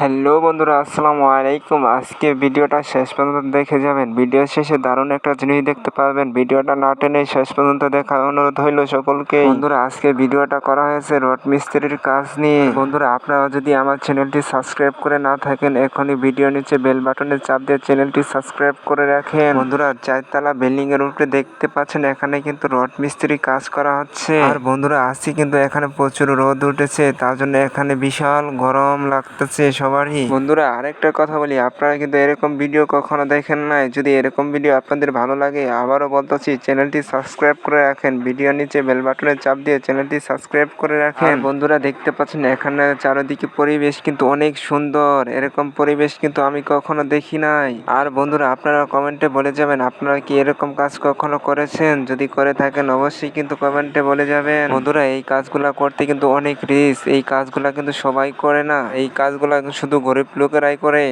Hello বন্ধুরা, আসসালামু আলাইকুম। আজকে ভিডিওটা শেষ পর্যন্ত দেখে যাবেন। ভিডিও শেষে দারুণ একটা জিনিস দেখতে পাবেন। ভিডিওটা না টেনে শেষ পর্যন্ত দেখার অনুরোধ হইল সকলকে। বন্ধুরা, আজকে ভিডিওটা করা হয়েছে রড মিস্ত্রির কাজ নিয়ে। বন্ধুরা, আপনারা যদি আমার চ্যানেলটি সাবস্ক্রাইব করে না থাকেন, এখনই ভিডিও নিচে বেল বাটনে চাপ দিয়ে চ্যানেলটি সাবস্ক্রাইব করে রাখেন। বন্ধুরা, 4 তলা বিল্ডিং এর উপরে দেখতে পাচ্ছেন এখানে কিন্তু রড মিস্ত্রি কাজ করা হচ্ছে। আর বন্ধুরা, আজকে কিন্তু এখানে প্রচুর রোদ উঠেছে, তার জন্য এখানে বিশাল গরম লাগতেছে সবারই। বন্ধুরা, আরেকটা কথা বলি, আপনারা কিন্তু এরকম ভিডিও কখনো দেখেন নাই। যদি এরকম ভিডিও আপনাদের ভালো লাগে, আবারও বলতেছি চ্যানেলটি সাবস্ক্রাইব করে রাখেন। ভিডিও নিচে বেল বাটনে চাপ দিয়ে চ্যানেলটি সাবস্ক্রাইব করে রাখেন। বন্ধুরা, দেখতে পাচ্ছেন এখানে চারিদিকে পরিবেশ কিন্তু অনেক সুন্দর। এরকম পরিবেশ কিন্তু আমি কখনো দেখি নাই। আর বন্ধুরা, আপনারা কমেন্টে বলে যাবেন আপনারা কি এরকম কাজ কখনো করেছেন। যদি করে থাকেন অবশ্যই কিন্তু কমেন্টে বলে যাবেন। বন্ধুরা, এই কাজগুলা করতে কিন্তু অনেক রিস্ক। এই কাজগুলা কিন্তু সবাই করে না। এই কাজগুলা শুধু গরিব লোকেরাই করে,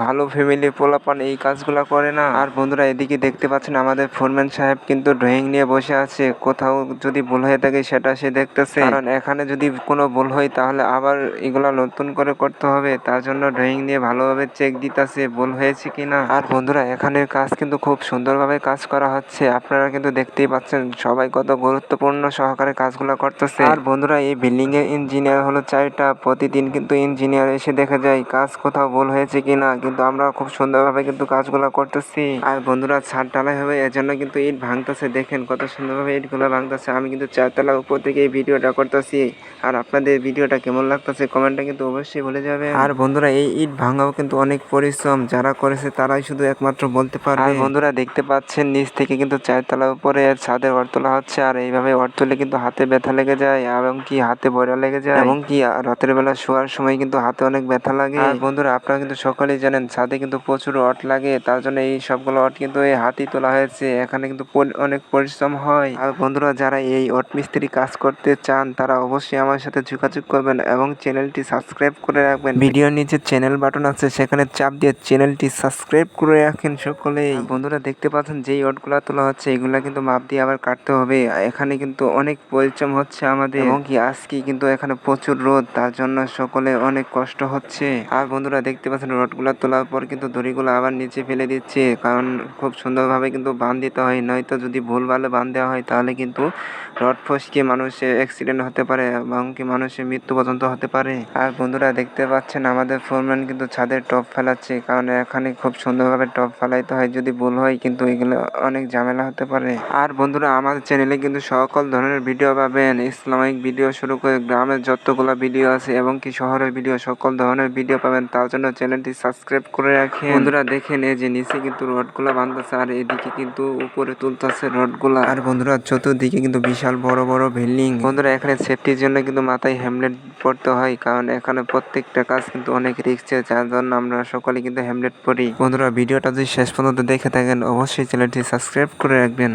ভালো ফ্যামিলি পোলাপান এই কাজগুলা করে না। আর বন্ধুরা, এদিকে দেখতে পাচ্ছেন আমাদের ফোরম্যান সাহেব কিন্তু ড্রয়িং নিয়ে বসে আছে। কোথাও যদি ভুল হয়ে থাকে সেটা সে দেখতেছে, কারণ এখানে যদি কোনো ভুল হয় তাহলে আবার এগুলা নতুন করে করতে হবে। তার জন্য ড্রয়িং নিয়ে ভালোভাবে চেক দিতেছে ভুল হয়েছে কিনা। আর বন্ধুরা, এখানের কাজ কিন্তু খুব সুন্দরভাবে কাজ করা হচ্ছে। আপনারা কিন্তু দেখতেই পাচ্ছেন সবাই কত গুরুত্বপূর্ণ সহকারে কাজগুলা করতেছে। আর বন্ধুরা, এই বিল্ডিং এর ইঞ্জিনিয়ার হলো 4টা। প্রতিদিন কিন্তু ইঞ্জিনিয়ার এসে দেখা যায় কাজ কোথাও ভুল হয়েছে কিনা, কিন্তু আমরা খুব সুন্দরভাবে কিন্তু কাজগুলো করতেছি। আর বন্ধুরা, ছাদ ঢালাই হবে এজন্য কিন্তু ইট ভাঙতেছে। দেখেন কত সুন্দরভাবে ইটগুলো ভাঙতেছে। আমি কিন্তু 4 তলার উপর থেকে এই ভিডিওটা করতেছি। আর আপনাদের ভিডিওটা কেমন লাগতেছে কমেন্টে কিন্তু অবশ্যই বলে যাবে। আর বন্ধুরা, এই ইট ভাঙাও কিন্তু অনেক পরিশ্রম। যারা করেছে তারাই শুধু একমাত্র বলতে পারবে। আর বন্ধুরা, দেখতে পাচ্ছেন নিচ থেকে কিন্তু 4 তলার উপরে ছাদের অর তোলা হচ্ছে। আর এইভাবে অর তুলে কিন্তু হাতে ব্যথা লেগে যায়, এবং কি হাতে বড়া লেগে যায়, এবং কি রাতের বেলা শোয়ার সময় কিন্তু হাতে অনেক ব্যথা লাগে। আর বন্ধুরা, আপনারা কিন্তু সকলেই জানেন ছাদে কিন্তু প্রচুর অট লাগে। তার জন্য এই সবগুলো অট কিন্তু এই হাতেই তোলা হয়েছে। এখানে কিন্তু অনেক পরিশ্রম হয়। আর বন্ধুরা, যারা এই অট মিস্ত্রি কাজ করতে চান তারা অবশ্যই আমার সাথে যোগাযোগ করবেন এবং চ্যানেলটি সাবস্ক্রাইব করে রাখবেন। ভিডিওর নিচে চ্যানেল বাটন আছে, সেখানে চাপ দিয়ে চ্যানেলটি সাবস্ক্রাইব করে রাখেন সকলেই। বন্ধুরা, দেখতে পাচ্ছেন যেই অটগুলা তোলা হচ্ছে এগুলা কিন্তু মাপ দিয়ে আবার কাটতে হবে। এখানে কিন্তু অনেক পরিশ্রম হচ্ছে আমাদের, এবং কি আজকে কিন্তু এখানে প্রচুর রোদ, তার জন্য সকলে অনেক কষ্ট হচ্ছে। আর বন্ধুরা, দেখতে পাচ্ছেন রডগুলা তোলার পর কিন্তু দড়িগুলো আবার নিচে ফেলে দিচ্ছে, কারণ খুব সুন্দরভাবে কিন্তু বাঁধ দিতে হয়। নয়তো যদি ভুলভালে বাঁধ দেওয়া হয় তাহলে কিন্তু রড ফসকে মানুষের অ্যাক্সিডেন্ট হতে পারে, এবং কি মানুষের মৃত্যু পর্যন্ত হতে পারে। আর বন্ধুরা, দেখতে পাচ্ছেন আমাদের ফোরম্যান কিন্তু ছাদের টপ ফেলাচ্ছে, কারণ এখানে খুব সুন্দরভাবে টপ ফেলাইতে হয়। যদি ভুল হয় কিন্তু এগুলো অনেক ঝামেলা হতে পারে। আর বন্ধুরা, আমাদের চ্যানেলে কিন্তু সকল ধরনের ভিডিও পাবেন। ইসলামিক ভিডিও শুরু করে গ্রামের যতগুলো ভিডিও আছে এবং কি শহরের ভিডিও, সকল ধরনের ভিডিও পাবেন। তার জন্য চ্যানেলটি সাবস্ক্রাইব করে রাখেন। বন্ধুরা, দেখেন এই যে নিচে কিন্তু রডগুলা বাঁধতেছে, আর এদিকে কিন্তু উপরে তুলতেছে রডগুলা। আর বন্ধুরা, চতুর্দিকে কিন্তু বিশাল বড় বড় বিল্ডিং। বন্ধুরা, এখানে সেফটির জন্য কিন্তু মাথায় হেলমেট পরতে হয়, কারণ এখানে প্রত্যেকটা কাজ কিন্তু অনেক রিস্ক, যার জন্য আমরা সকলে কিন্তু হেলমেট পরি। বন্ধুরা, ভিডিওটা যদি শেষ পর্যন্ত দেখে থাকেন অবশ্যই চ্যানেলটি সাবস্ক্রাইব করে রাখবেন।